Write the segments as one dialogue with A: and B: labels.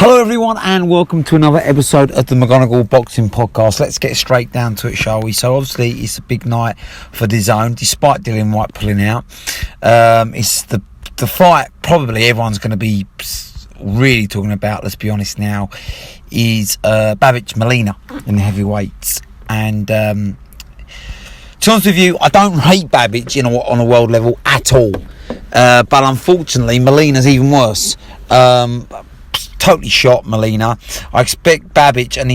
A: Hello everyone and welcome to another episode of the McGonagall Boxing Podcast. Let's get straight down to it, shall we? So obviously it's a big night for DAZN despite Dillian Whyte pulling out. It's the fight probably everyone's going to be really talking about, let's be honest now, is Babic Molina in the heavyweights. And to be honest with you, I don't rate Babic on a world level at all. But unfortunately Molina's even worse. Totally shot Molina. I expect Babic, and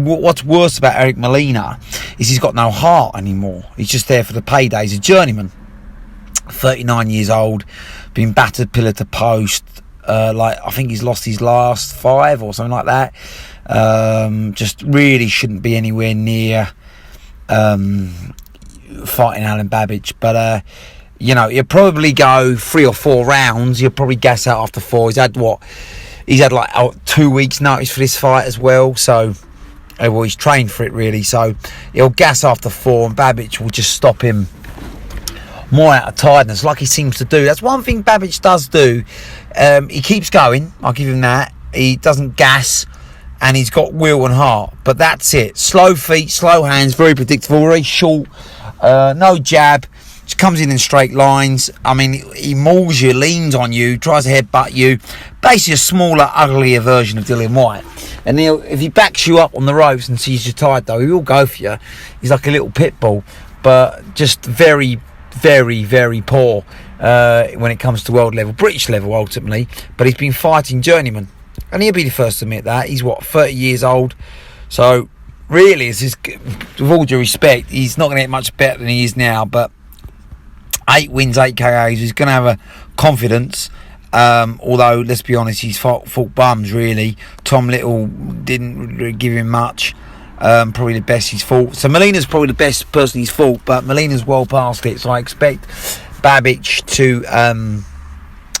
A: what's worse about Eric Molina is he's got no heart anymore. He's just there for the payday. He's a journeyman, 39 years old, been battered pillar to post. I think he's lost his last 5 or something like that. Just really shouldn't be anywhere near fighting Alen Babic, but he'll probably go 3 or 4 rounds. He'll probably gas out after 4. He's had like 2 weeks notice for this fight as well, so he's trained for it really, so he'll gas after 4 and Babic will just stop him more out of tiredness like he seems to do. That's one thing Babic does do. He keeps going, I'll give him that. He doesn't gas and he's got will and heart, but that's it. Slow feet, slow hands, very predictable, very short, no jab. Just comes in straight lines. I mean, he mauls you, leans on you, tries to headbutt you. Basically a smaller, uglier version of Dillian Whyte. And if he backs you up on the ropes and sees you tired, though, he will go for you. He's like a little pit bull, but just very, very, very poor when it comes to world level, British level ultimately. But he's been fighting journeyman, and he'll be the first to admit that. He's 30 years old, so really, with all due respect, he's not going to get much better than he is now. But 8 wins, 8 KOs. He's going to have a confidence. Although, let's be honest, he's fought bums, really. Tom Little didn't really give him much. Probably the best he's fought. So Molina's probably the best person he's fought, but Molina's well past it. So I expect Babic to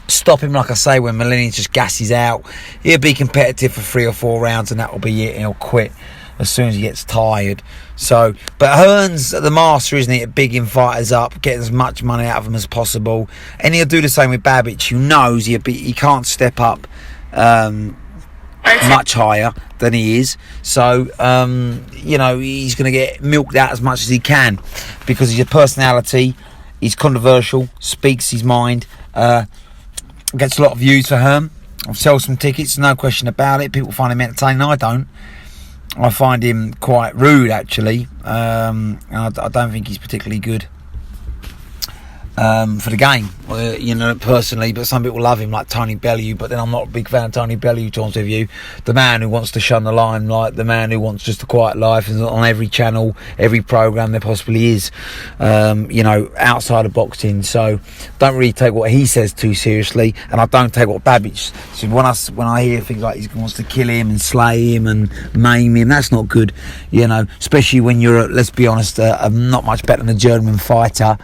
A: stop him, like I say, when Molina just gasses out. He'll be competitive for 3 or 4 rounds, and that will be it. He'll quit as soon as he gets tired. So, but Hearn's the master, isn't he, at bigging fighters up, getting as much money out of them as possible, and he'll do the same with Babic, who knows he can't step up much higher than he is. So, he's going to get milked out as much as he can because he's a personality. He's controversial, speaks his mind, gets a lot of views for Hearn. I've sold some tickets, no question about it. People find him entertaining. I don't. I find him quite rude, actually. I don't think he's particularly good for the game, personally. But some people love him, like Tony Bellew. But then I'm not a big fan of Tony Bellew, to be honest with you. The man who wants to shun the limelight, the man who wants just a quiet life, and on every channel, every programme there possibly is, outside of boxing. So don't really take what he says too seriously, and I don't take what Babic. So when I hear things like he wants to kill him and slay him and maim him, that's not good, especially when you're, let's be honest, not much better than a German fighter.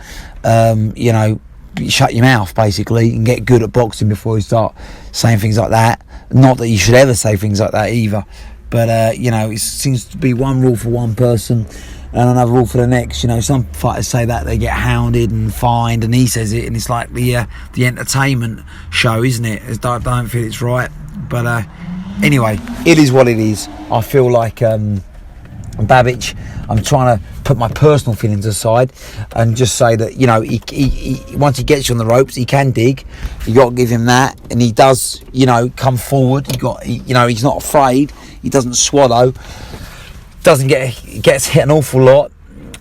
A: Shut your mouth basically and get good at boxing before you start saying things like that. Not that you should ever say things like that either, but it seems to be one rule for one person and another rule for the next. Some fighters say that they get hounded and fined, and he says it, and it's like the entertainment show, isn't it? I don't feel it's right, but anyway, it is what it is. I feel like Babic, I'm trying to put my personal feelings aside and just say that he once he gets you on the ropes, he can dig. You got to give him that, and he does come forward. He's not afraid. He doesn't swallow. Gets hit an awful lot.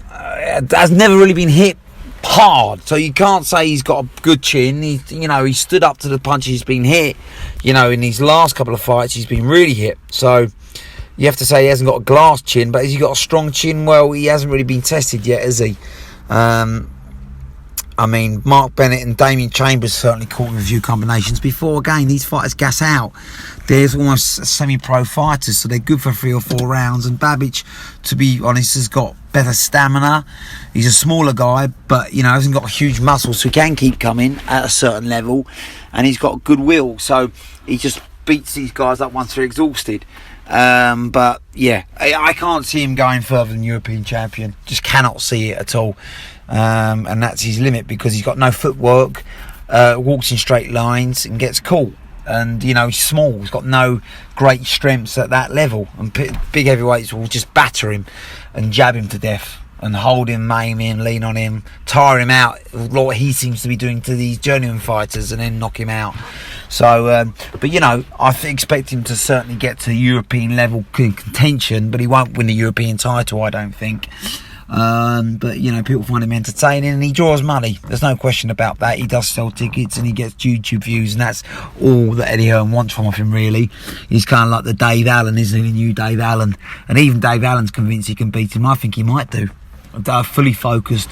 A: Has never really been hit hard, so you can't say he's got a good chin. He stood up to the punches he's been hit. In his last couple of fights he's been really hit, so you have to say he hasn't got a glass chin, but has he got a strong chin? Well, he hasn't really been tested yet, has he? Mark Bennett and Damien Chambers certainly caught with a few combinations before. Again, these fighters gas out. They're almost semi-pro fighters, so they're good for 3 or 4 rounds. And Babic, to be honest, has got better stamina. He's a smaller guy, but hasn't got huge muscles, so he can keep coming at a certain level. And he's got good will, so he just beats these guys up once they're exhausted. But yeah, I can't see him going further than European champion. Just cannot see it at all. And that's his limit because he's got no footwork, walks in straight lines and gets caught. and he's small. He's got no great strengths at that level, and big heavyweights will just batter him and jab him to death and hold him, maim him, lean on him, tire him out, like he seems to be doing to these journeyman fighters, and then knock him out. So, but I expect him to certainly get to European level contention, but he won't win the European title, I don't think. But people find him entertaining, and he draws money. There's no question about that. He does sell tickets, and he gets YouTube views, and that's all that Eddie Hearn wants from him, really. He's kind of like the Dave Allen, isn't he? The new Dave Allen, and even Dave Allen's convinced he can beat him. I think he might do. A fully focused,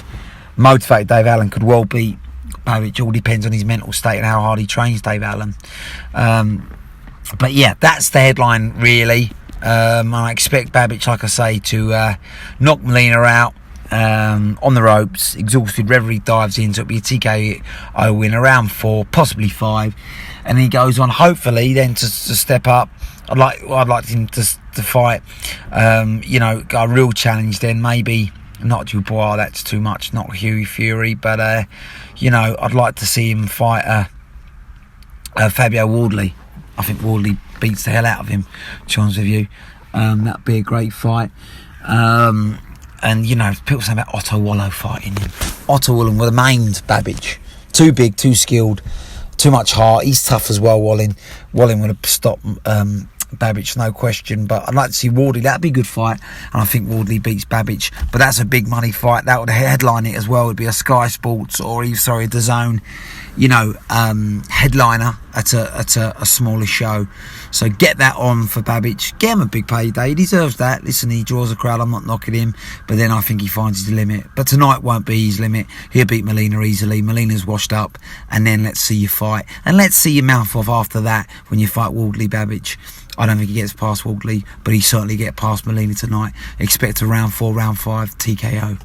A: motivated Dave Allen could well beat Babic. All depends on his mental state and how hard he trains, Dave Allen. But yeah, that's the headline, really. I expect Babic, like I say, to knock Molina out on the ropes. Exhausted, Reverie dives in, so it'll be a TKO win around 4, possibly 5, and he goes on, hopefully, then to step up. I'd like him to fight, a real challenge. Then maybe not Dubois, that's too much. Not Hughie Fury, but I'd like to see him fight Fabio Wardley. I think Wardley beats the hell out of him, to be honest with you. That'd be a great fight. And people say about Otto Wallo fighting him. Otto Wallo would have maimed Babic. Too big, too skilled, too much heart. He's tough as well, Wallin. Wallin would have stopped Babic, no question. But I'd like to see Wardley. That'd be a good fight, and I think Wardley beats Babic. But that's a big money fight. That would headline it as well. It'd be a Sky Sports or DAZN, headliner at a smaller show. So get that on for Babic. Get him a big payday. He deserves that. Listen, he draws a crowd. I'm not knocking him, but then I think he finds his limit. But tonight won't be his limit. He'll beat Molina easily. Molina's washed up, and then let's see you fight, and let's see your mouth off after that when you fight Wardley Babic. I don't think he gets past Wardley, but he certainly get past Molina tonight. Expect a round 4, round 5 TKO.